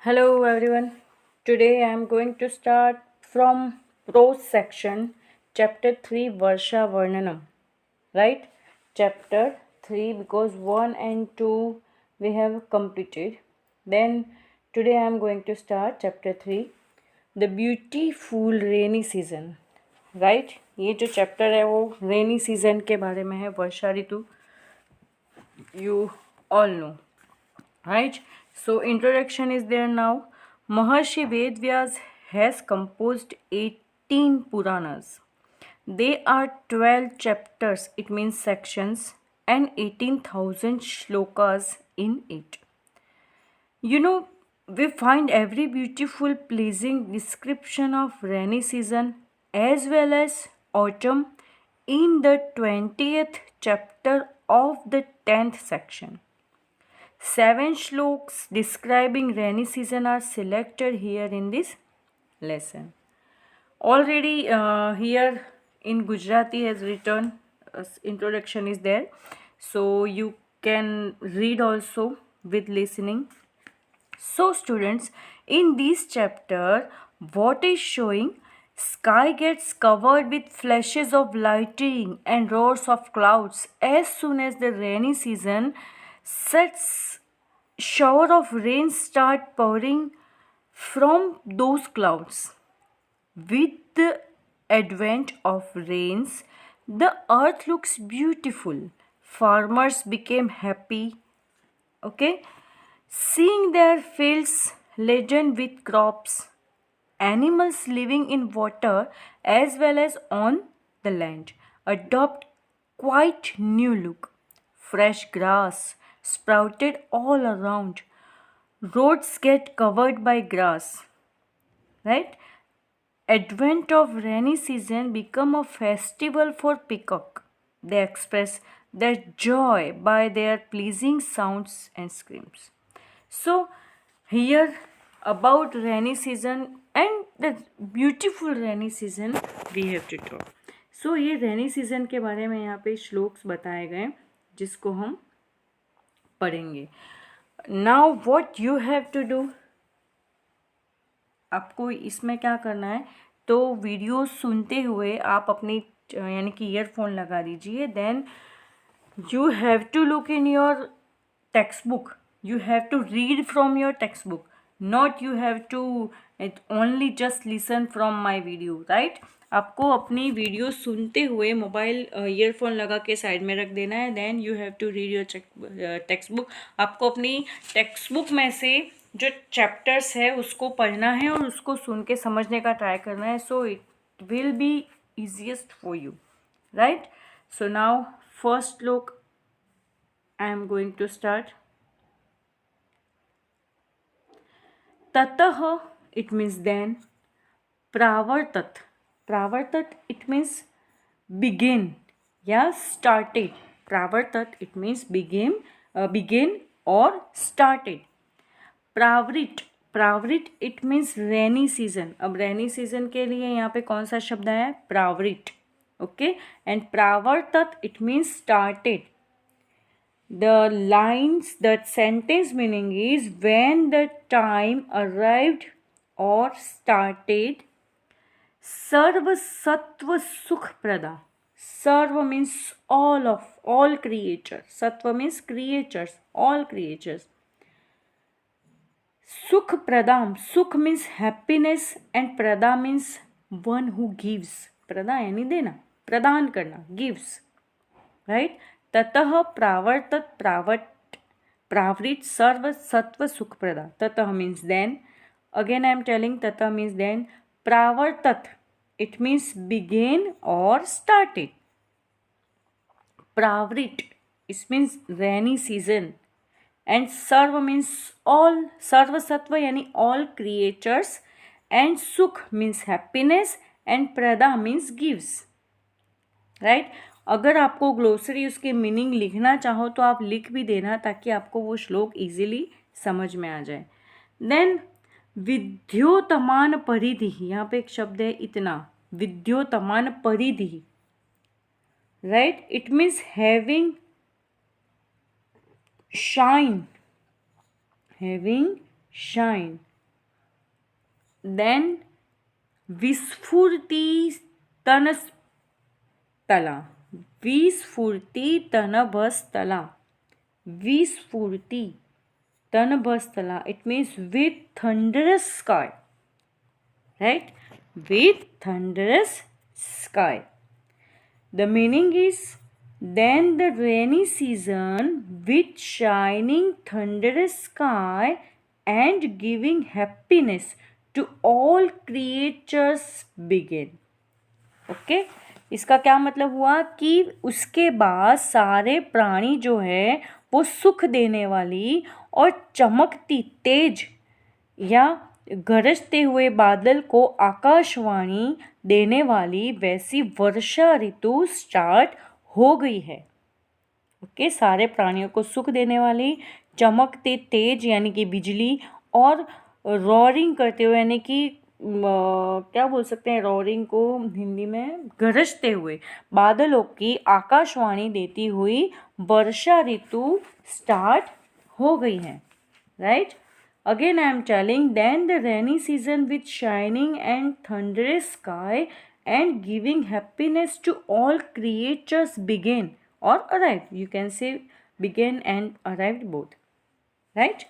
Hello everyone. Today I am going to start from prose section, chapter 3 Varsha Varnanam. Right? Chapter 3 because 1 and 2 we have completed. Then today I am going to start chapter 3 The Beautiful Rainy Season. Right ये जो chapter है वो rainy season के बारे में है, वर्षा ऋतु. You all know. Right? So introduction is there now. Maharshi Vedvyas has composed 18 Puranas. They are 12 chapters, it means sections, and 18,000 shlokas in it. You know, we find every beautiful, pleasing description of rainy season as well as autumn in the 20th chapter of the 10th section. 7 shloks describing rainy season are selected here in this lesson. Already here in Gujarati has written introduction is there, so you can read also with listening. So students, in this chapter what is showing, sky gets covered with flashes of lightning and roars of clouds as soon as the rainy season sets. Shower of rain start pouring from those clouds. With the advent of rains, the earth looks beautiful. Farmers became happy, okay, seeing their fields laden with crops, animals living in water as well as on the land adopt quite new look. Fresh grass sprouted all around. Roads get covered by grass. Right? Advent of rainy season become a festival for peacock. They express their joy by their pleasing sounds and screams. So here about rainy season and the beautiful rainy season we have to talk. So ये rainy season के बारे में यहाँ पे श्लोक्स बताए गए जिसको हम पढ़ेंगे. Now what you have to do, आपको इसमें क्या करना है, तो वीडियो सुनते हुए आप अपनी यानी कि ईयरफोन लगा दीजिए. Then you have to look in your textbook, you have to read from your textbook, not you have to only just listen from my video. Right? आपको अपनी वीडियो सुनते हुए मोबाइल ईयरफोन लगा के side में रख देना है. Then you have to read your textbook. आपको अपनी टेक्स्ट बुक में से जो चैप्टर्स है उसको पढ़ना है और उसको सुन के समझने का ट्राई करना है. So it will be easiest for you. Right? So now first look I am going to start. ततः it means then. Pravartat, pravartat it means begin, yeah, started. Pravartat it means begin or started. Pravrit, pravrit it means rainy season. अब rainy season के लिए यहाँ पे कौन सा शब्द आया है? प्रावृत. ओके. एंड प्रावर्तत it means started. The sentence meaning is when the time arrived or started. Sarva Sattva Sukh Prada. Sarva means all creatures. Sattva means creatures, all creatures. Sukh Pradam. Sukh means happiness and Prada means one who gives. Prada यानी देना, प्रदान करना, gives. Right? ततः प्रावर्तत pravrit sarva sattva sukh prada. Tatah means then. Again I am telling tatah means then. Pravartat it means begin or started. Pravrit it means rainy season. And sarva means all. Sarva sattva yani all creatures. And sukh means happiness. And prada means gives. Right? अगर आपको glossary उसके meaning लिखना चाहो तो आप लिख भी देना ताकि आपको वो श्लोक इजीली समझ में आ जाए. देन विद्योतमान परिधि, यहाँ पे एक शब्द है इतना, विद्योतमान परिधि. Right? It means having shine, then विस्फुरति तनस्तला, विस्फुरति तनभस्तला, विस्फुरति tanabasthala, it means with thunderous sky, right? With thunderous sky. The meaning is, then the rainy season with shining thunderous sky and giving happiness to all creatures began. Okay इसका क्या मतलब हुआ कि उसके बाद सारे प्राणी जो है वो सुख देने वाली और चमकती तेज या गरजते हुए बादल को आकाशवाणी देने वाली वैसी वर्षा ऋतु स्टार्ट हो गई है। ओके सारे प्राणियों को सुख देने वाली चमकते तेज यानी कि बिजली और रॉरिंग करते हुए यानी कि क्या बोल सकते हैं रॉरिंग को हिंदी में, गरजते हुए बादलों की आकाशवाणी देती हुई वर्षा ऋतु स्टार्ट हो गई है, right. Again I am telling, then the rainy season with shining and thunderous sky and giving happiness to all creatures begin or arrive, you can say begin and arrived both, right.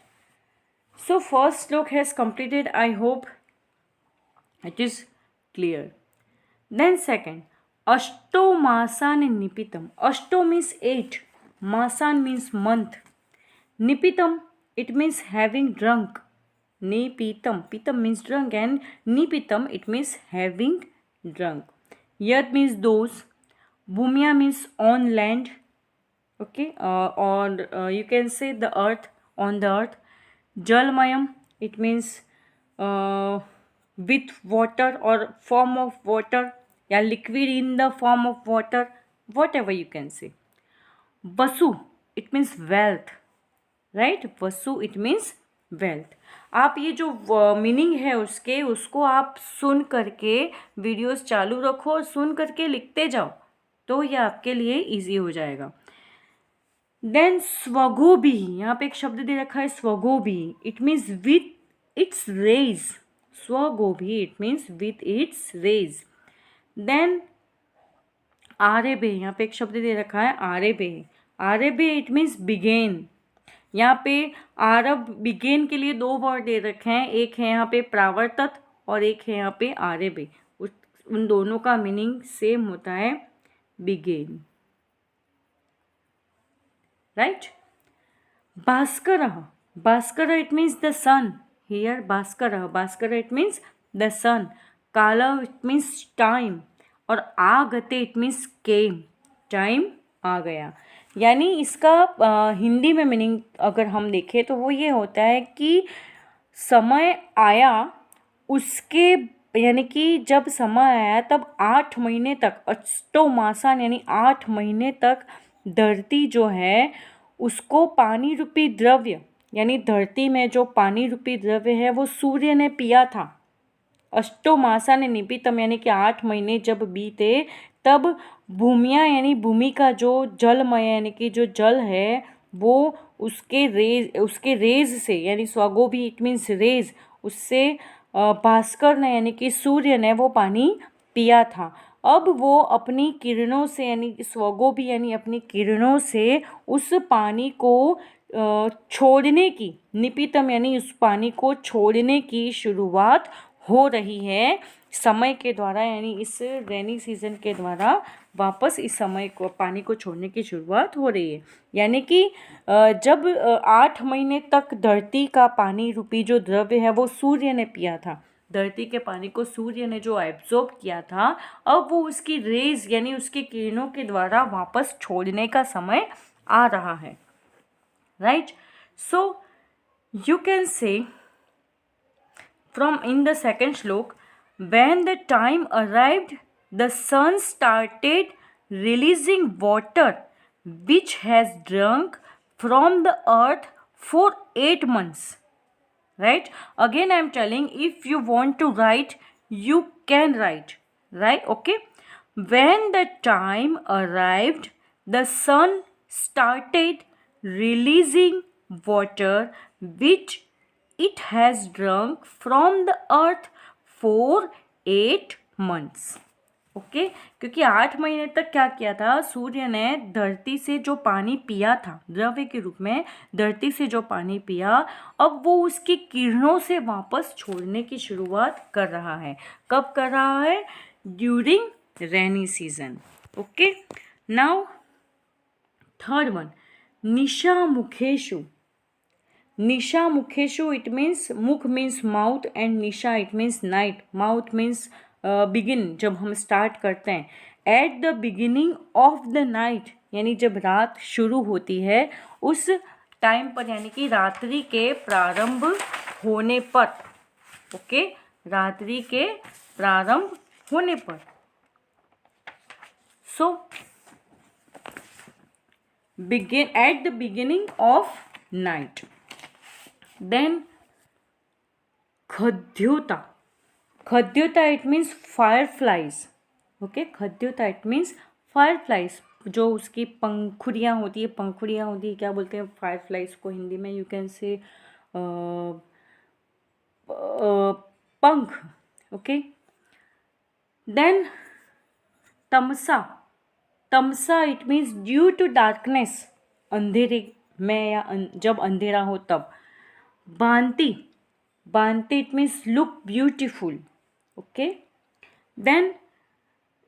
So first slok has completed. I hope it is clear. Then second, Ashto Masan Nipitam. Ashto means 8. Masan means month. Nipitam, it means having drunk. Nipitam, pitam means drunk, and Nipitam, it means having drunk. Yat means those. Bhumya means on land. Okay, or you can say the earth, on the earth. Jalmayam, it means with water or form of water, या liquid in the form of water, whatever you can say. Vasu, it means wealth, right? Vasu, it means wealth. आप ये जो meaning है उसको आप सुन करके videos चालू रखो और सुन करके लिखते जाओ तो ये आपके लिए इजी हो जाएगा। देन स्वगोभी, यहाँ पे एक शब्द दे रखा है स्वगोभी, it means with its rays. स्वगोभी, it means with its rays. Then आरेबे, यहाँ पे एक शब्द दे रखा है आरेबे। आरेबे, इट मीन्स बिगेन। यहाँ पे आरब बिगेन के लिए 2 वर्ड दे रखे हैं, एक है यहाँ पे प्रावर्तत और एक है यहाँ पे आरेबे। उन दोनों का मीनिंग सेम होता है, begin, right? Bhaskara, Bhaskara, it means the sun. Here Bhaskara, Bhaskara, it means the sun. Kala, it means time. और आगते, it means came. Time आ गया। यानी इसका हिंदी में मीनिंग अगर हम देखें तो वो ये होता है कि समय आया उसके, यानी कि जब समय आया तब 8 महीने तक, अष्टो मासान यानी 8 महीने तक धरती जो है उसको पानी रूपी द्रव्य, यानी धरती में जो पानी रूपी द्रव्य है वो सूर्य ने पिया था। अष्टो मासा ने निपितम, यानी कि 8 महीने जब बीते तब भूमिया यानी भूमि का जो जलमय यानी कि जो जल है वो उसके रेज से, यानी स्वगोभी, इट मीन्स रेज, उससे भास्कर ने यानी कि सूर्य ने वो पानी पिया था। अब वो अपनी किरणों से, यानी स्वगोभी यानी अपनी किरणों से उस पानी को छोड़ने की, निपितम यानी उस पानी को छोड़ने की शुरुआत हो रही है समय के द्वारा, यानी इस रेनी सीजन के द्वारा वापस इस समय को, पानी को छोड़ने की शुरुआत हो रही है। यानी कि जब 8 महीने तक धरती का पानी रूपी जो द्रव्य है वो सूर्य ने पिया था, धरती के पानी को सूर्य ने जो एब्जॉर्ब किया था, अब वो उसकी रेज यानी उसकी किरणों के द्वारा वापस छोड़ने का समय आ रहा है, राइट। सो यू कैन से फ्रॉम इन द सेकेंड श्लोक, when the time arrived the sun started releasing water which has drunk from the earth for 8 months, right? Again I am telling, if you want to write you can write, right? Okay, when the time arrived the sun started releasing water which it has drunk from the earth for 8 months. Okay क्योंकि 8 महीने तक क्या किया था, सूर्य ने धरती से जो पानी पिया था द्रव्य के रूप में, धरती से जो पानी पिया, अब वो उसकी किरणों से वापस छोड़ने की शुरुआत कर रहा है. कब कर रहा है? During rainy season. Okay now third one, निशा मुखेशु. निशा मुखेशु, it means मुख means mouth and निशा it means night. Mouth means begin, जब हम स्टार्ट करते हैं. Eight the beginning of the night, यानी जब रात शुरू होती है उस टाइम पर, यानी कि रात्रि के प्रारंभ होने पर. ओके रात्रि के प्रारंभ होने पर. सो begin at the beginning of night. Then khadhyota. Khadhyota it means fireflies. Okay, khadhyota it means fireflies. जो उसकी पंखुड़ियाँ होती है, क्या बोलते हैं फायरफ्लाइज को हिंदी में? यू कैन से पंख. ओके देन तमसा. तमसा it means due to darkness, अंधेरे में या जब अंधेरा हो तब. भांति. भांति it means look beautiful. Okay then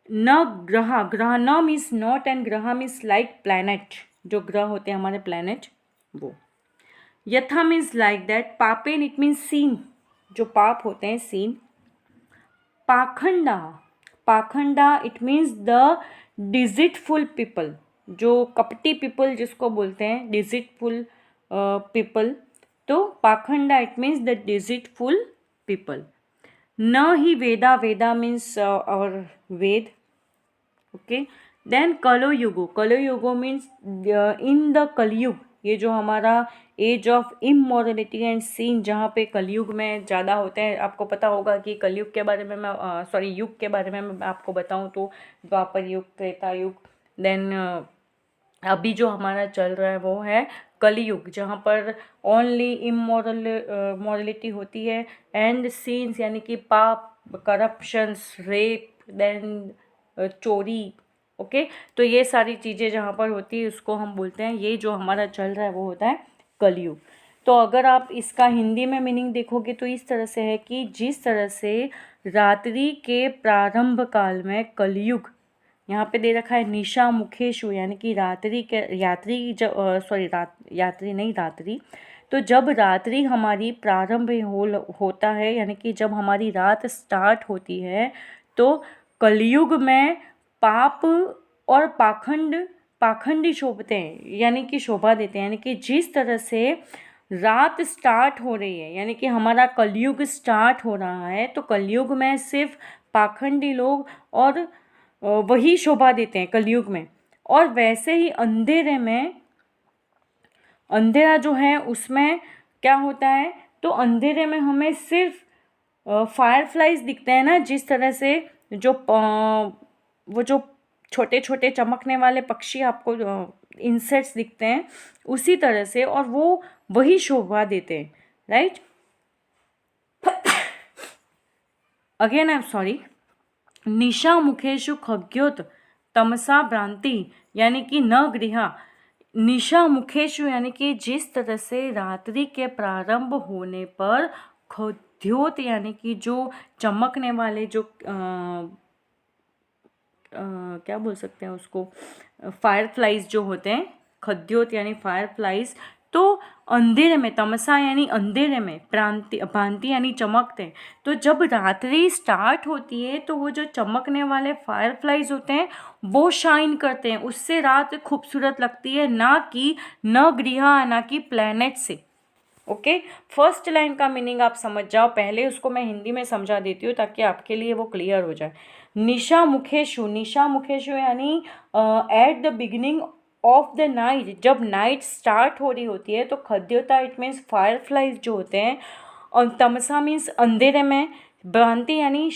न ग्रह. ग्रह न मीन्स नॉट एंड ग्रह मीन्स लाइक प्लैनेट, जो ग्रह होते हैं हमारे प्लैनेट वो. यथा मीन्स लाइक दैट. पापेन इट मीन्स सीन, जो पाप होते हैं सीन. पाखंडा. पाखंडा it means the deceitful people, जो कपटी पीपल जिसको बोलते हैं, डिजिटफुल पीपल. तो पाखंडा it means the deceitful people. न ही वेदा. वेदा means our Veda. Okay then कलयुगो. कलयुगो मीन्स इन द कलयुग, ये जो हमारा age of immorality and sin, जहाँ पे कलयुग में ज़्यादा होते हैं. आपको पता होगा कि कलयुग के बारे में मैं युग के बारे में मैं आपको बताऊँ तो द्वापर युग, त्रेता युग, देन अभी जो हमारा चल रहा है वो है कलयुग, जहाँ पर ओनली इमोरलिटी होती है एंड सीन्स यानी कि पाप, करप्शंस, रेप, देन चोरी. ओके तो ये सारी चीज़ें जहाँ पर होती है उसको हम बोलते हैं, ये जो हमारा चल रहा है वो होता है कलयुग. तो अगर आप इसका हिंदी में मीनिंग देखोगे तो इस तरह से है कि जिस तरह से रात्रि के प्रारंभ काल में कलयुग, यहाँ पे दे रखा है निशा मुखेशु, यानी कि रात्रि के रात्रि. तो जब रात्रि हमारी प्रारंभ होता है, यानी कि जब हमारी रात स्टार्ट होती है, तो कलयुग में पाप और पाखंडी शोभते हैं, यानी कि शोभा देते हैं. यानी कि जिस तरह से रात स्टार्ट हो रही है, यानी कि हमारा कलयुग स्टार्ट हो रहा है, तो कलयुग में सिर्फ पाखंडी लोग और वही शोभा देते हैं कलयुग में. और वैसे ही अंधेरे में, अंधेरा जो है उसमें क्या होता है, तो अंधेरे में हमें सिर्फ फायरफ्लाइज दिखते हैं ना, जिस तरह से जो वो जो छोटे छोटे चमकने वाले पक्षी आपको इंसेक्ट्स दिखते हैं, उसी तरह से, और वो वही शोभा देते हैं. Right. Again I am sorry. निशा मुखेशु खग्योत तमसा भ्रांति, यानी कि न गृहा. निशा मुखेशु यानी कि जिस तरह से रात्रि के प्रारंभ होने पर खद्योत यानी कि जो चमकने वाले जो क्या बोल सकते हैं उसको, फायरफ्लाइज जो होते हैं, खद्योत यानी फायरफ्लाइज. तो अंधेरे में, तमसा यानी अंधेरे में, भांति यानी चमकते हैं. तो जब रात्रि स्टार्ट होती है तो वो जो चमकने वाले फायरफ्लाइज होते हैं वो शाइन करते हैं, उससे रात खूबसूरत लगती है, ना कि न गृह, ना कि प्लैनेट से. ओके फर्स्ट लाइन का मीनिंग आप समझ जाओ, पहले उसको मैं हिंदी में समझा देती हूँ ताकि आपके लिए वो क्लियर हो जाए. निशा मुखेशु. निशा मुखेशु यानी eight the beginning of the night, जब नाइट स्टार्ट हो रही होती है. तो खद्योता इट मीन्स फायरफ्लाइज जो होते हैं, और तमसा मीन्स अंधेरे में, भ्रांति यानी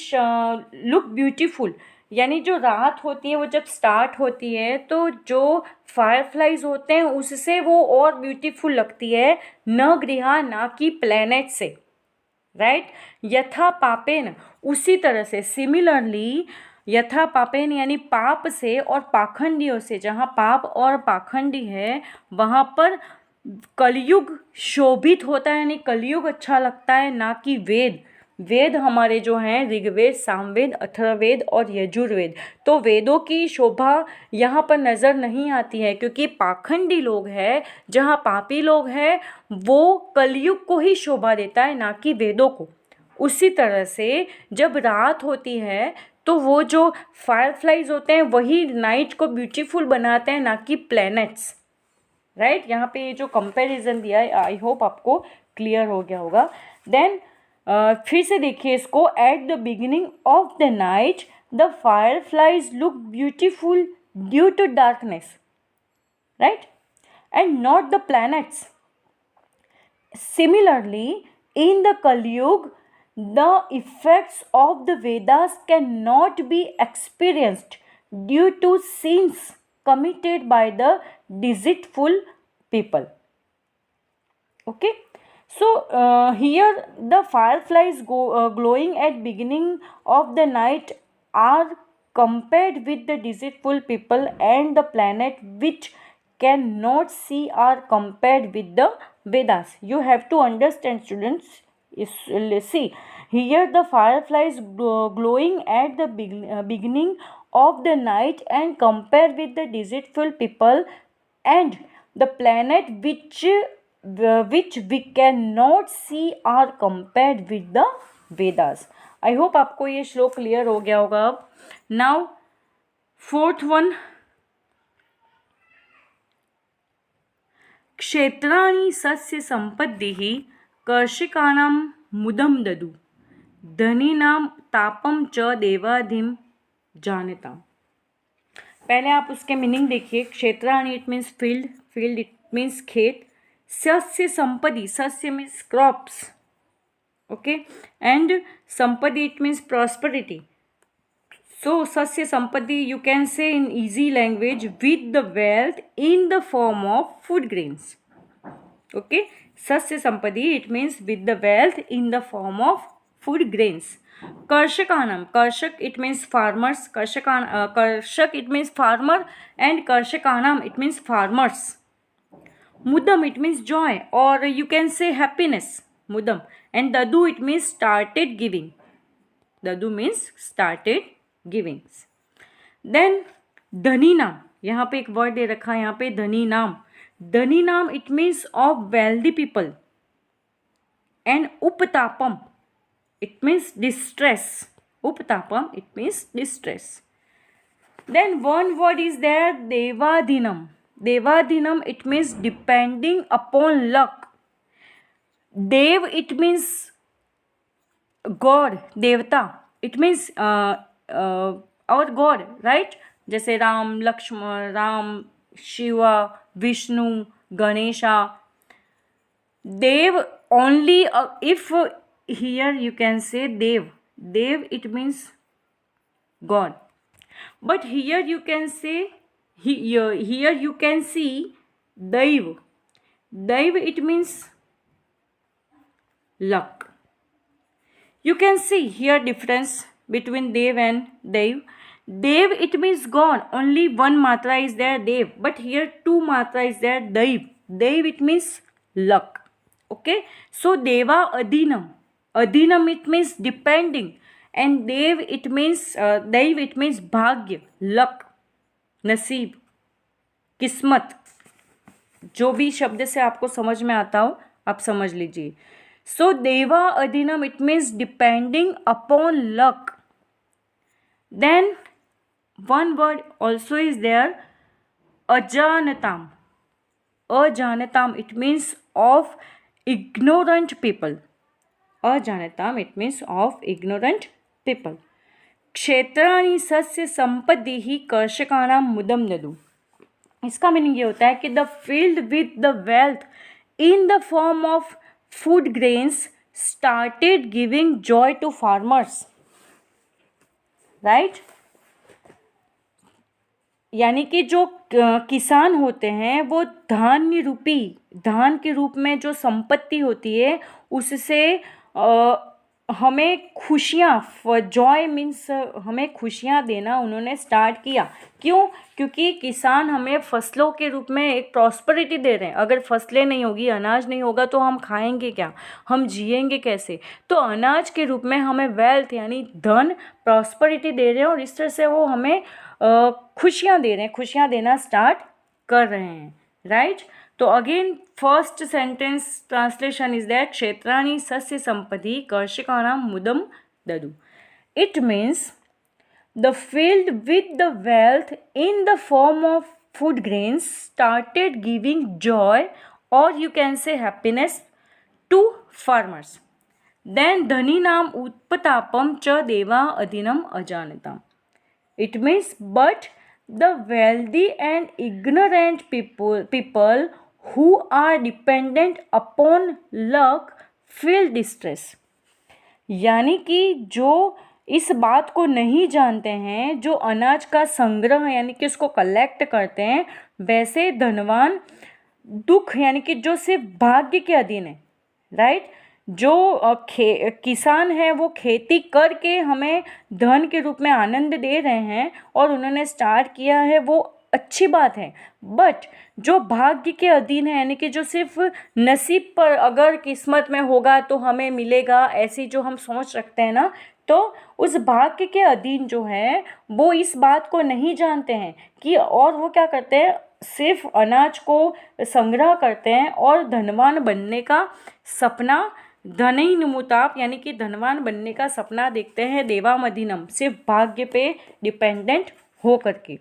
लुक ब्यूटीफुल, यानी जो रात होती है वो जब स्टार्ट होती है तो जो फायरफ्लाइज होते हैं उससे वो और ब्यूटीफुल लगती है, न गृह, ना कि प्लैनेट से. राइट। यथा पापेन, उसी तरह से, सिमिलरली, यथा पापेन यानी पाप से और पाखंडियों से, जहाँ पाप और पाखंडी है वहाँ पर कलयुग शोभित होता है, यानी कलयुग अच्छा लगता है, ना कि वेद। वेद हमारे जो हैं ऋग्वेद, सामवेद, अथर्ववेद और यजुर्वेद, तो वेदों की शोभा यहाँ पर नज़र नहीं आती है, क्योंकि पाखंडी लोग हैं, जहाँ पापी लोग हैं, वो कलयुग को ही शोभा देता है, ना कि वेदों को। उसी तरह से जब रात होती है तो वो जो फायरफ्लाइज होते हैं वही नाइट को ब्यूटीफुल बनाते हैं, ना कि प्लैनेट्स। राइट, यहाँ पे ये जो कंपैरिजन दिया है, आई होप आपको क्लियर हो गया होगा। देन फिर से देखिए इसको, at the beginning of the night the fireflies look beautiful due to darkness, right, and not the planets. Similarly, in the Kalyug, the effects of the Vedas cannot be experienced due to sins committed by the deceitful people. Okay, so here the fireflies glowing at beginning of the night are compared with the deceitful people, and the planet which cannot see are compared with the Vedas. You have to understand, students. See, here the fireflies glowing at the beginning of the night and compared with the deceitful people, and the planet which we cannot see are compared with the Vedas. I hope आपको ये श्लोक clear हो गया होगा अब. Now fourth one, क्षेत्राणि सस्य संपत्तिः कर्षिकाणां मुदं ददु धनीनां तापं च देवाधिं जानताम्. पहले आप उसके मीनिंग देखिए. क्षेत्राणि it means field, field it means खेत. सस्य संपत्ति, सस्य मीन्स क्रॉप्स, ओके, एंड संपत्ति it means prosperity. So, Sasya Sampati you can say in easy language with the wealth in the form of food grains. Okay, Sasya Sampati it means with the wealth in the form of food grains. Karshakanam, Karshak it means farmers, Karshak it means farmer, and Karshakanam it means farmers. Mudam it means joy, or you can say happiness, Mudam. And Dadu it means started giving. Dadu means started givings. Then धनी नाम, यहाँ पे एक word दे रखा है यहाँ पे धनी नाम. धनी नाम it means of wealthy people. And उपतापम इट मीन्स डिस्ट्रेस. उपतापम it means distress. Then one word is there देवाधीनम. देवाधीनम it means depending upon luck. देव इट मीन्स गॉड, देवता. It means our god, right, जैसे राम, लक्ष्मण, राम, शिवा, विष्णु, गणेशा. देव only if here you can say देव. देव it means god, but here you can say, here you can see दैव. दैव it means luck. You can see here difference between Dev and Dev. Dev it means God. Only one matra is there, Dev. But here two matra is there, Dev. Dev it means luck. Okay. So Deva Adhinam. Adhinam it means depending. And Dev it means Dev it means bhagya, luck, नसीब, किस्मत. जो भी शब्द से आपको समझ में आता हो आप समझ लीजिए. So Deva Adhinam it means depending upon luck. Then one word also is there, Ajanatam. Ajanatam it means of ignorant people. Ajanatam it means of ignorant people. क्षेत्राणि सस्य संपत्ति ही कर्षकाणाम मुदम ददु. इसका मीनिंग ये होता है कि the field with the wealth in the form of food grains started giving joy to farmers, right. यानी कि जो किसान होते हैं वो धान्य रूपी, धान के रूप में जो संपत्ति होती है उससे हमें खुशियाँ, जॉय मीन्स हमें खुशियाँ देना उन्होंने स्टार्ट किया। क्यों? क्योंकि किसान हमें फसलों के रूप में एक प्रॉस्पेरिटी दे रहे हैं। अगर फसलें नहीं होगी, अनाज नहीं होगा तो हम खाएंगे क्या, हम जिएंगे कैसे? तो अनाज के रूप में हमें वेल्थ यानी धन, प्रॉस्पेरिटी दे रहे हैं और इस तरह से वो हमें खुशियाँ दे रहे हैं, खुशियाँ देना स्टार्ट कर रहे हैं, राइट। तो again first sentence translation is that क्षेत्राणि सस्य संपत्ति कर्षकाणां मुदम ददु. It means the field with the wealth in the form of food grains started giving joy, or you can say happiness, to farmers. Then dhaninam utpatapam cha deva adinam ajantam. It means but the wealthy and ignorant people who are dependent upon luck feel distress. यानी कि जो इस बात को नहीं जानते हैं, जो अनाज का संग्रह यानी कि उसको कलेक्ट करते हैं, वैसे धनवान दुख यानी कि जो सिर्फ भाग्य के अधीन है, राइट। जो किसान है वो खेती करके हमें धन के रूप में आनंद दे रहे हैं और उन्होंने स्टार्ट किया है, वो अच्छी बात है। बट जो भाग्य के अधीन है यानी कि जो सिर्फ नसीब पर, अगर किस्मत में होगा तो हमें मिलेगा, ऐसी जो हम सोच रखते हैं ना, तो उस भाग्य के अधीन जो है वो इस बात को नहीं जानते हैं कि, और वो क्या करते हैं, सिर्फ अनाज को संग्रह करते हैं और धनवान बनने का सपना, धनी निमुताप यानी कि धनवान बनने का सपना देखते हैं देवामधिनम, सिर्फ भाग्य पे डिपेंडेंट हो करके।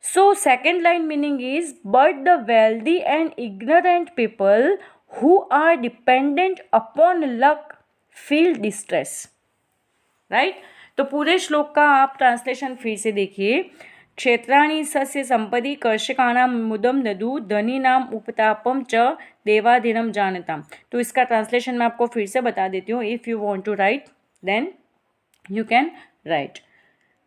So second line meaning is but the wealthy and ignorant people who are dependent upon luck feel distress, right? तो पूरे श्लोक का आप ट्रांसलेशन फिर से देखिए। क्षेत्राणि सस्य संपदि कर्षकाणां मुदम ददु धनीनाम उपतापम च देवाधीनम जानताम। तो इसका ट्रांसलेशन मैं आपको फिर से बता देती हूँ। If you want to write then you can write.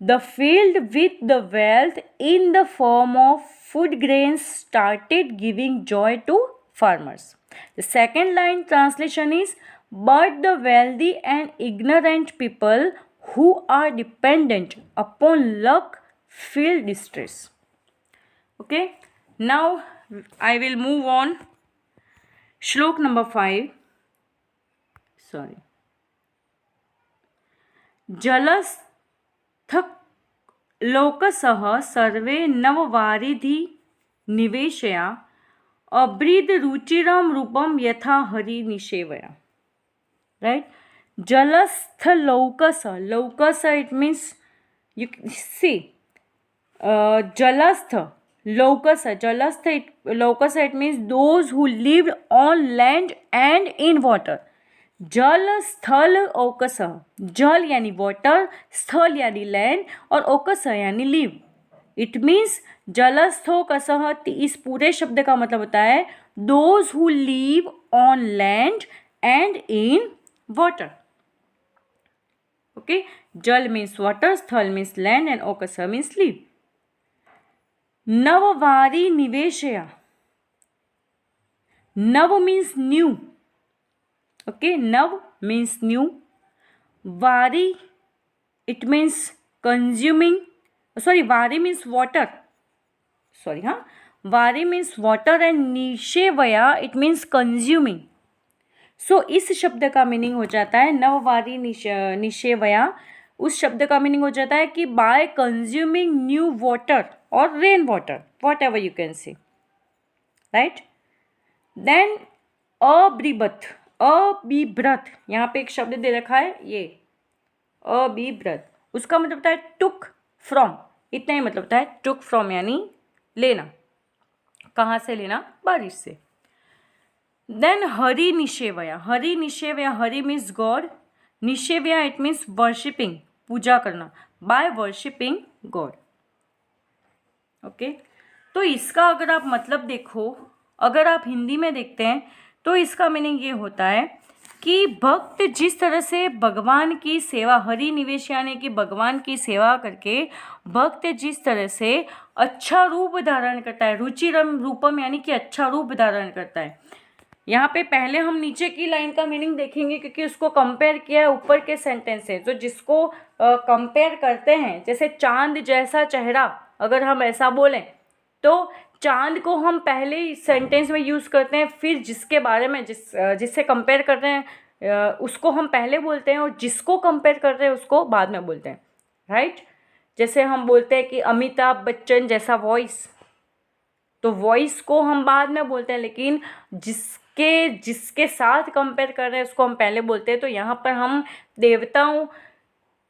The field with the wealth in the form of food grains started giving joy to farmers. The second line translation is, but the wealthy and ignorant people who are dependent upon luck feel distress. Okay, now I will move on. Shlok number 5. Sorry. Jalas लोकसः सर्वे नववारिधि निवेशया अब्रीद रुचिरम रूपम यथा हरि निषेवया, राइट। जलस्थ लौकस, लौकस इट मीन्स यू सी, जलस्थ लौकस, जलस्थ लौकस it means those who lived on land and in water. जल स्थल औकस, जल यानी वाटर, स्थल यानी लैंड और औकस यानी लिव। इट मीन्स जलस्थोकस, इस पूरे शब्द का मतलब होता है those who live on land and in water. Okay, जल मीन्स वाटर, स्थल मीन्स लैंड एंड औकस मीन्स लिव। नववारी निवेशया, नव means new, okay, nav means new, vari it means consuming, sorry, vari means water, sorry, vari means water and nishevaya it means consuming. So इस शब्द का meaning हो जाता है नववारी निषेवया, उस शब्द का मीनिंग हो जाता है कि by consuming new water or rain water, whatever you can say, right. Then अब्रिबत, अबिभ्रत, यहाँ पे एक शब्द दे रखा है ये अबिभ्रत, उसका मतलब होता है टुक फ्रॉम, इतना ही मतलब होता है टुक फ्रॉम यानी लेना, कहाँ से लेना, बारिश से। देन हरि निषेवया, हरि निषेवया, हरि मीन्स गॉड, निषेवया इट मीन्स वर्शिपिंग, पूजा करना, बाय वर्शिपिंग गॉड। ओके, तो इसका अगर आप मतलब देखो, अगर आप हिंदी में देखते हैं तो इसका मीनिंग ये होता है कि भक्त जिस तरह से भगवान की सेवा, हरि निवेश यानी कि भगवान की सेवा करके भक्त जिस तरह से अच्छा रूप धारण करता है, रुचिरम रूपम यानी कि अच्छा रूप धारण करता है, यहाँ पे पहले हम नीचे की लाइन का मीनिंग देखेंगे क्योंकि उसको कंपेयर किया है ऊपर के सेंटेंस से। तो जिसको कंपेयर करते हैं, जैसे चांद जैसा चेहरा, अगर हम ऐसा बोलें तो चांद को हम पहले सेंटेंस में यूज़ करते हैं, फिर जिसके बारे में जिससे कंपेयर कर रहे हैं उसको हम पहले बोलते हैं, और जिसको कंपेयर कर रहे हैं उसको बाद में बोलते हैं, राइट। जैसे हम बोलते हैं कि अमिताभ बच्चन जैसा वॉइस, तो वॉइस को हम बाद में बोलते हैं, लेकिन जिसके साथ कंपेयर कर रहे हैं उसको हम पहले बोलते हैं। तो यहाँ पर हम देवताओं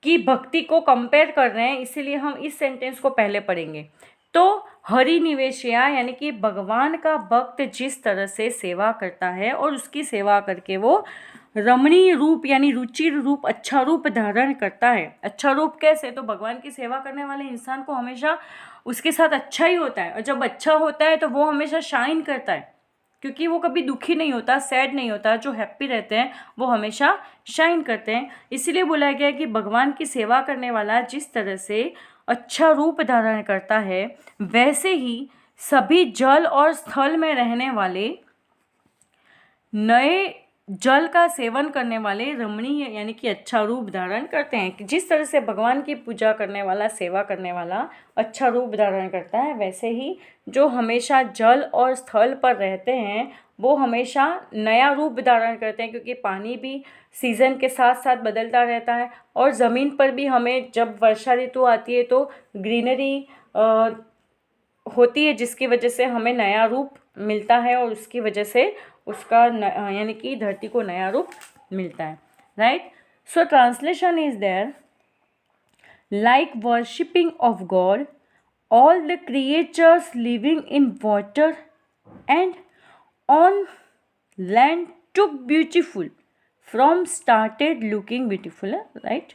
की भक्ति को कंपेयर कर रहे हैं, इसीलिए हम इस सेंटेंस को पहले पढ़ेंगे। तो हरि निवेशया यानी कि भगवान का भक्त जिस तरह से सेवा करता है और उसकी सेवा करके वो रमणीय रूप यानी रुचिर रूप, अच्छा रूप धारण करता है। अच्छा रूप कैसे? तो भगवान की सेवा करने वाले इंसान को हमेशा उसके साथ अच्छा ही होता है, और जब अच्छा होता है तो वो हमेशा शाइन करता है, क्योंकि वो कभी दुखी नहीं होता, सैड नहीं होता। जो हैप्पी रहते हैं वो हमेशा शाइन करते हैं। इसीलिए बोला गया है कि भगवान की सेवा करने वाला जिस तरह से अच्छा रूप धारण करता है, वैसे ही सभी जल और स्थल में रहने वाले नए जल का सेवन करने वाले रमणीय यानी कि अच्छा रूप धारण करते हैं। कि जिस तरह से भगवान की पूजा करने वाला, सेवा करने वाला अच्छा रूप धारण करता है, वैसे ही जो हमेशा जल और स्थल पर रहते हैं वो हमेशा नया रूप धारण करते हैं, क्योंकि पानी भी सीज़न के साथ साथ बदलता रहता है। और ज़मीन पर भी हमें जब वर्षा ऋतु आती है तो ग्रीनरी होती है, जिसकी वजह से हमें नया रूप मिलता है, और उसकी वजह से उसका यानी कि धरती को नया रूप मिलता है, right. So translation is there, like worshipping of God, all the creatures living in water and on land took beautiful from started looking beautiful, right?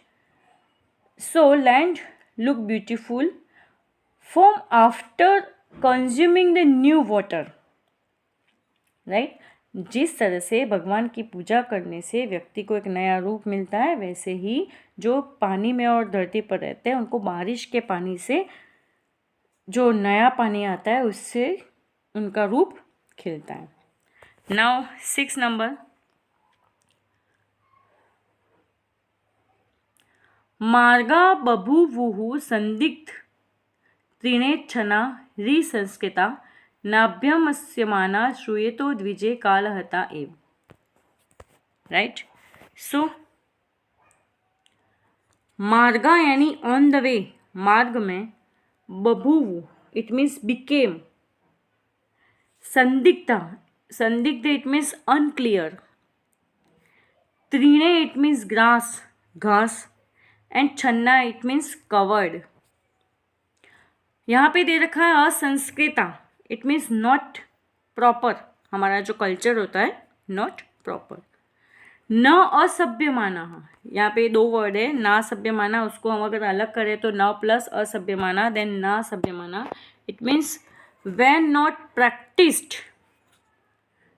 So land look beautiful from after consuming the new water, right? जिस तरह से भगवान की पूजा करने से व्यक्ति को एक नया रूप मिलता है, वैसे ही जो पानी में और धरती पर रहते हैं उनको बारिश के पानी से जो नया पानी आता है उससे उनका रूप खिलता है। नाउ 6 नंबर, मार्गा बभूवुः संदिग्ध त्रिनेच्छना रिसंस्कृता नाभ्यमस्यमाना श्रूयतो द्विजे कालहता एव, राइट। सो मार्गा यानी ऑन द वे, मार्ग में, बभूव इट मीन्स बिकेम, संदिग्धा, संदिग्ध इट मीन्स अनक्लियर, त्रिणे इट मीन्स ग्रास, घास, एंड छन्ना इट मीन्स कवर्ड। यहाँ पे दे रखा है असंस्कृता, इट मीन्स नॉट प्रॉपर, हमारा जो कल्चर होता है नॉट प्रॉपर। न असभ्यमाना, यहाँ पे 2 वर्ड है, ना सभ्यमाना, उसको हम अगर अलग करें तो न प्लस असभ्यमाना, देन ना सभ्यमाना, it means when not practiced।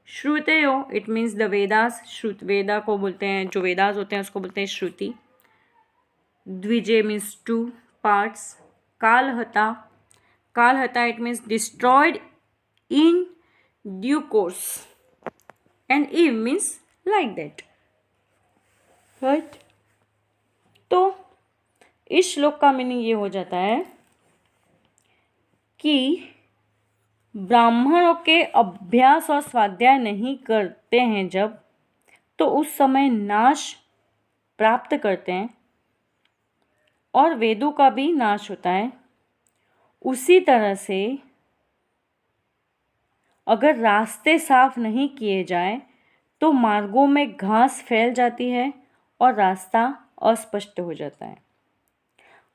श्रुतयो इट मीन्स द वेदास, श्रुत वेदा को बोलते हैं, जो वेदास होते हैं उसको बोलते हैं श्रुति। द्विजे मीन्स 2 पार्ट्स। कालहता, कालहता it means destroyed in due course, and ईव मीन्स लाइक दैट, राइट। तो इस श्लोक का मीनिंग ये हो जाता है कि ब्राह्मणों के अभ्यास और स्वाध्याय नहीं करते हैं जब, तो उस समय नाश प्राप्त करते हैं और वेदों का भी नाश होता है। उसी तरह से अगर रास्ते साफ नहीं किए जाए तो मार्गों में घास फैल जाती है और रास्ता अस्पष्ट हो जाता है।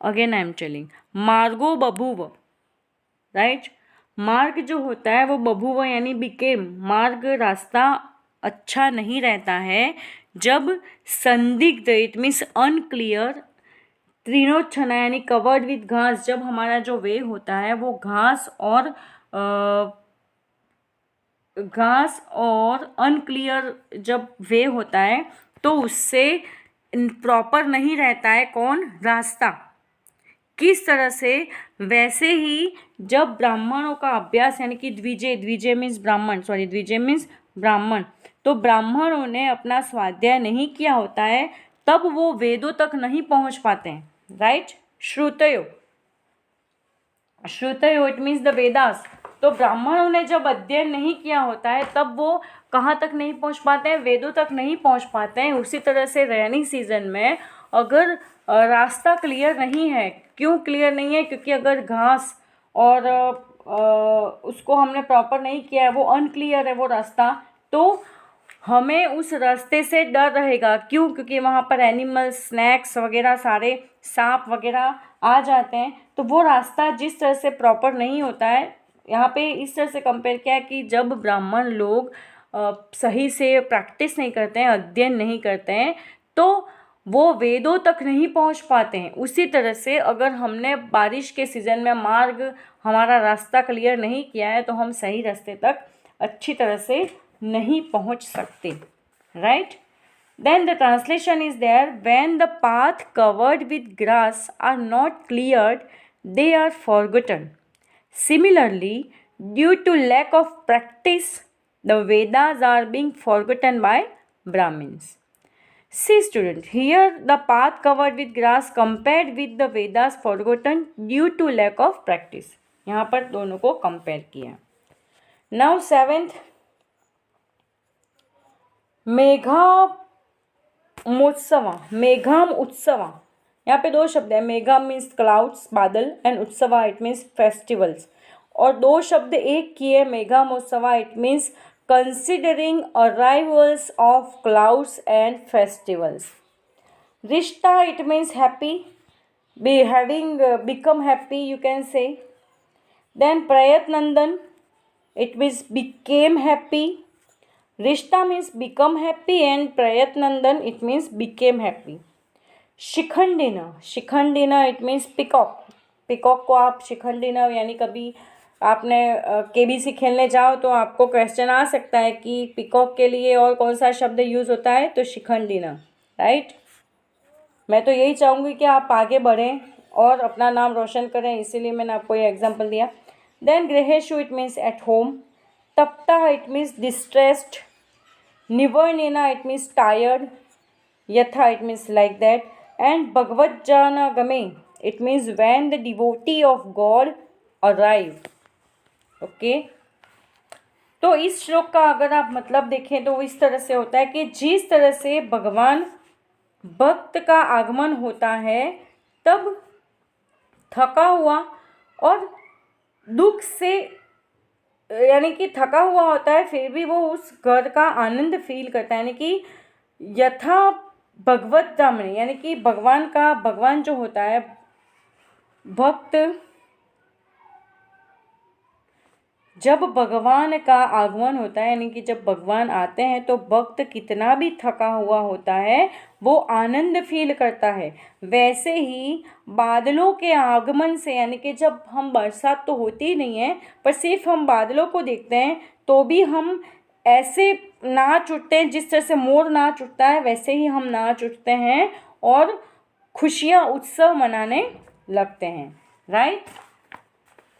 अगेन आई एम टेलिंग, मार्गो बभूव, राइट। मार्ग जो होता है वो बभूव यानी बिकेम, मार्ग रास्ता अच्छा नहीं रहता है जब संदिग्ध इट मीन्स अनक्लियर, त्रिनोच्छना यानी कवर्ड विद घास, जब हमारा जो वे होता है वो घास और अनक्लियर जब वे होता है तो उससे प्रॉपर नहीं रहता है कौन, रास्ता। किस तरह से, वैसे ही जब ब्राह्मणों का अभ्यास यानी कि द्विजे, द्विजे मीन्स ब्राह्मण, द्विजे मीन्स ब्राह्मण, तो ब्राह्मणों ने अपना स्वाध्याय नहीं किया होता है तब वो वेदों तक नहीं पहुंच पाते हैं, राइट। श्रुतयो, श्रुतयो इट मीन्स द वेदास। तो ब्राह्मणों ने जब अध्ययन नहीं किया होता है तब वो कहाँ तक नहीं पहुँच पाते हैं, वेदों तक नहीं पहुँच पाते हैं। उसी तरह से रेनी सीजन में अगर रास्ता क्लियर नहीं है, क्यों क्लियर नहीं है, क्योंकि अगर घास और उसको हमने प्रॉपर नहीं किया है, वो अनक्लियर है वो रास्ता, तो हमें उस रास्ते से डर रहेगा। क्यों? क्योंकि वहाँ पर एनिमल्स, स्नैक्स वगैरह, सारे सांप वगैरह आ जाते हैं। तो वो रास्ता जिस तरह से प्रॉपर नहीं होता है, यहाँ पे इस तरह से कंपेयर किया है कि जब ब्राह्मण लोग सही से प्रैक्टिस नहीं करते हैं, अध्ययन नहीं करते हैं, तो वो वेदों तक नहीं पहुँच पाते हैं। उसी तरह से अगर हमने बारिश के सीज़न में हमारा रास्ता क्लियर नहीं किया है तो हम सही रास्ते तक अच्छी तरह से नहीं पहुंच सकते, right. Then the translation is there, when the path covered with grass are not cleared they are forgotten. Similarly, due to lack of practice the Vedas are being forgotten by Brahmins. See student, here the path covered with grass compared with the Vedas forgotten due to lack of practice. यहाँ पर दोनों को compare किया। Now 7th, मेघामोत्सवा, मेघाम उत्सवा। यहाँ पे दो शब्द है, मेघा मीन्स क्लाउड्स, बादल, एंड उत्सवा इट मीन्स फेस्टिवल्स। और दो शब्द एक किए, मेघामोत्सवा it means considering arrivals of clouds and festivals. Rishta it means happy, become happy you can say. Then Prayatnandan it means became happy. Rishta means become happy and Prayatnandan it means became happy. शिखंडिना, शिखंडिना it means peacock. peacock को आप शिखंडिना, यानी कभी आपने KBC खेलने जाओ तो आपको question आ सकता है कि पिकॉक के लिए और कौन सा शब्द यूज़ होता है, तो शिखंडिना, राइट। मैं तो यही चाहूँगी कि आप आगे बढ़ें और अपना नाम रोशन करें, इसीलिए मैंने आपको ये एग्जांपल दिया। देन गृहेशु इट मीन्स एट होम, तप्ता इट मीन्स डिस्ट्रेस्ड, निवर्णेना इट मीन्स टायर्ड, यथा it means like that, and भगवज्जानागमे it means when the devotee of god arrive. Okay, तो इस श्लोक का अगर आप मतलब देखें तो इस तरह से होता है कि जिस तरह से भगवान भक्त का आगमन होता है तब थका हुआ और दुख से, यानी कि थका हुआ होता है फिर भी वो उस घर का आनंद फील करता है, यानी कि यथा भगवत दामनी, यानी कि भगवान जो होता है, भक्त जब भगवान का आगमन होता है, यानी कि जब भगवान आते हैं तो भक्त कितना भी थका हुआ होता है वो आनंद फील करता है। वैसे ही बादलों के आगमन से, यानी कि जब हम, बरसात तो होती ही नहीं है पर सिर्फ हम बादलों को देखते हैं तो भी हम ऐसे नाच उठते हैं, जिस तरह से मोर नाच उठता है वैसे ही हम नाच उठते हैं और खुशियाँ, उत्सव मनाने लगते हैं, right.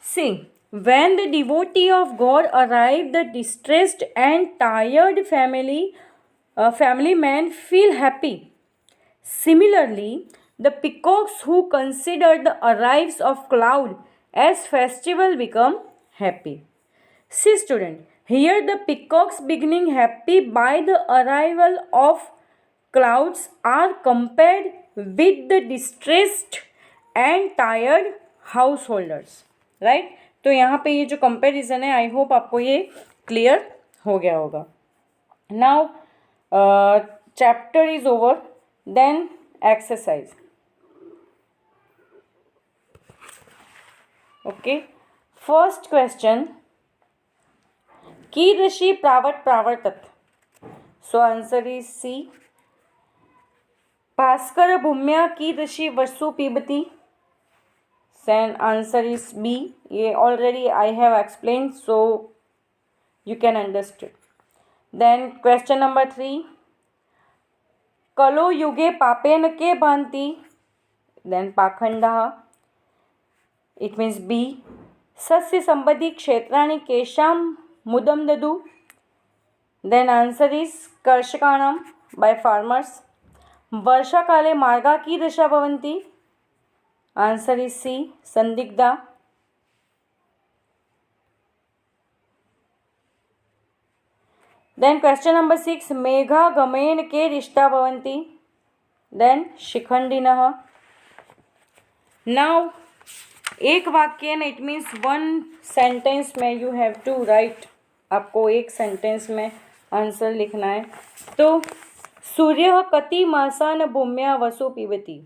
See, when the devotee of God arrive, the distressed and tired family men feel happy. Similarly, the peacocks who consider the arrives of cloud as festival become happy. See student, here the peacocks beginning happy by the arrival of clouds are compared with the distressed and tired householders, right? तो यहाँ पे ये जो comparison है, I hope आपको ये clear हो गया होगा। Now chapter is over, then exercise. Okay, first question, कीदृशी प्रावट प्रावर्तत, सो आंसर इज सी। भास्कर भूम्या कीदृशी वसु पिबती, then answer is B. ये already I have explained, so you can understand. Then question number 3, कलो युगे पापेन के भांति, then पाखंडः, it means B. सस्य संबद्धि क्षेत्राणि केषां मुदं ददु, देन आंसर इज कर्षकाणां बाय फार्मर्स. वर्षाकाले मार्गा कीदृशा भवन्ति? आंसर इज सी संदिग्धा. देन क्वेश्चन नंबर 6 मेघागमेन के रिष्टा भवन्ति? देन शिखंडिनः. नाउ एक वाक्य में इट मीन्स वन सेंटेंस में यू हैव टू राइट. आपको एक सेंटेंस में आंसर लिखना है. तो सूर्य कति मासान भूम्या वसु पीबती?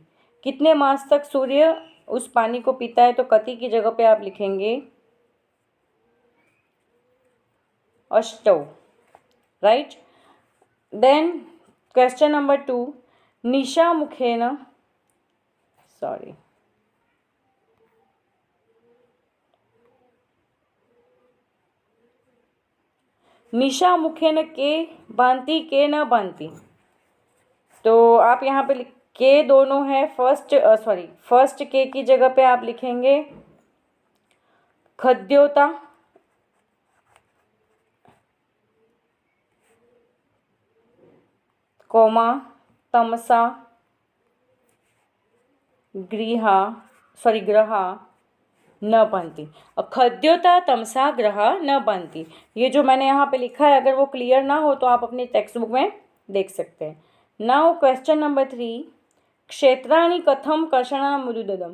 कितने मास तक सूर्य उस पानी को पीता है? तो कति की जगह पे आप लिखेंगे अष्टौ. राइट. देन क्वेश्चन नंबर 2 निशा मुखेन सॉरी निशा मुखेन के बांति के न बांति? तो आप यहाँ पे के दोनों है. फर्स्ट के की जगह पे आप लिखेंगे खद्योता, कोमा तमसा ग्रहा न बनती. खद्योता तमसा ग्रहा न बनती. ये जो मैंने यहाँ पे लिखा है अगर वो क्लियर ना हो तो आप अपनी टेक्स्ट बुक में देख सकते हैं. नाउ क्वेश्चन नंबर 3 क्षेत्राणि कथम कर्षणा मृदुदम?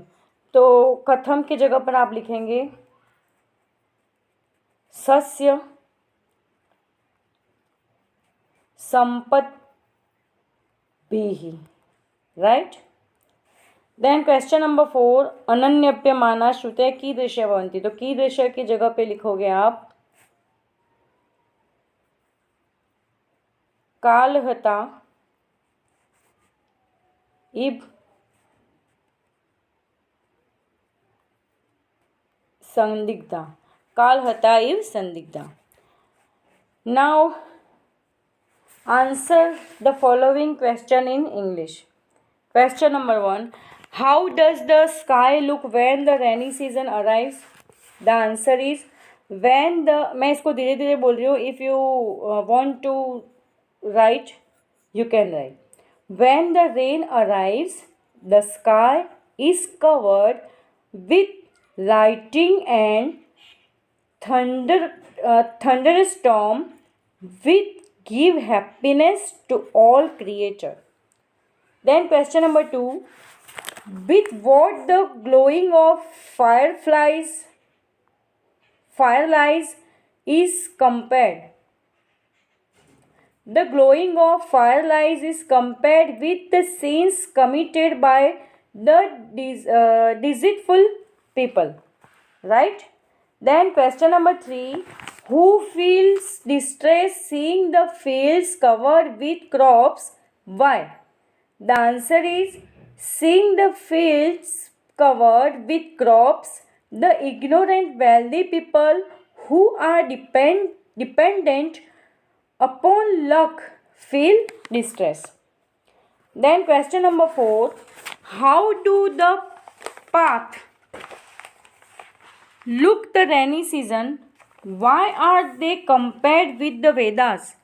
तो कथम की जगह पर आप लिखेंगे सस्य संपद्भिः. राइट. देन क्वेश्चन नंबर 4 अनन्यप्यमाना श्रुतयः कीदृशः भवन्ति? तो कीदृशः की जगह पे लिखोगे आप कालहता इव संदिग्धा. कालहता इव संदिग्धा. Now answer the following question in English. Question number 1 how does the sky look when the rainy season arrives? The answer is when the मैं इसको धीरे धीरे बोल रही हूँ. if you want to write you can write. When the rain arrives the sky is covered with lightning and thunderstorm with give happiness to all creature. Then question number 2 with what the glowing of firelights is compared? The glowing of firelights is compared with the sins committed by the deceitful people. Right. Then question number 3 who feels distress seeing the fields covered with crops? Why? The answer is seeing the fields covered with crops the ignorant wealthy people who are dependent upon luck feel distress. Then question number 4 how do the path look the rainy season? Why are they compared with the Vedas?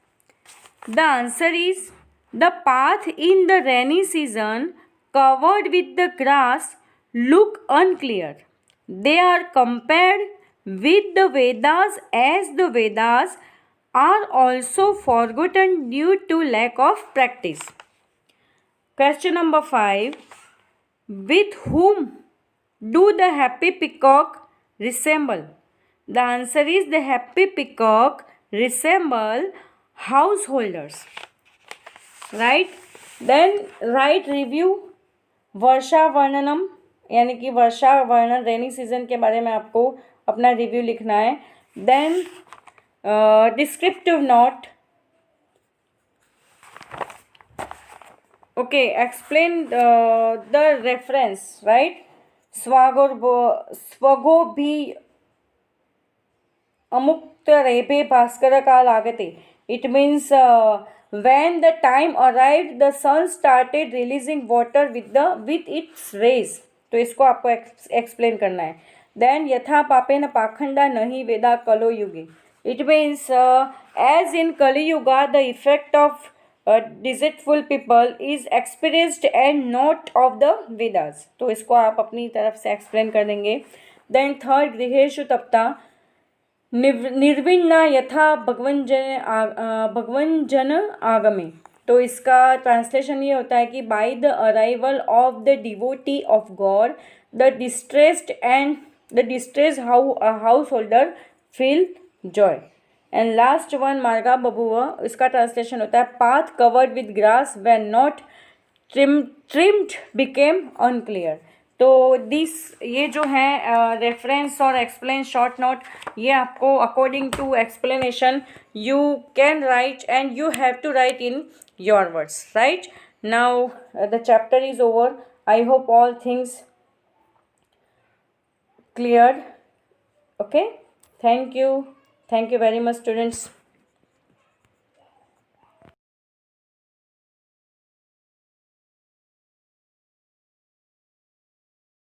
The answer is the path in the rainy season covered with the grass look unclear. They are compared with the Vedas as the Vedas are also forgotten due to lack of practice. Question number 5 with whom do the happy peacock resemble? The answer is the happy peacock resemble householders. Right. Then write review वर्षा वर्णनम यानी कि वर्षा वर्णन rainy season के बारे में आपको अपना review लिखना है. Then descriptive note. Okay explain the reference. Right. स्वगो भी अमुक्त रेभे भास्कर काल आगते. It means when the time arrived the sun started releasing water with its rays. तो इसको आपको एक्सप्लेन करना है. देन यथा पापेन पाखंडा नहीं वेदा कलो युगे. It means as in Kali Yuga, the effect of deceitful people is experienced and not of the Vedas. तो इसको आप अपनी तरफ से एक्सप्लेन कर देंगे. देन थर्ड, गृहेषु तप्ता निर्विण्णा यथा भगवंजन आगमे. तो इसका ट्रांसलेशन ये होता है कि by the arrival of the devotee of God the distressed house holder feel Joy. And last one, मार्गा बबुआ, इसका ट्रांसलेशन होता है path covered with grass when not trimmed became unclear. तो ये जो है रेफरेंस और एक्सप्लेन शॉर्ट नोट, ये आपको according to explanation you can write and you have to write in your words. Right now the chapter is over. I hope all things cleared. Okay, thank you very much, students.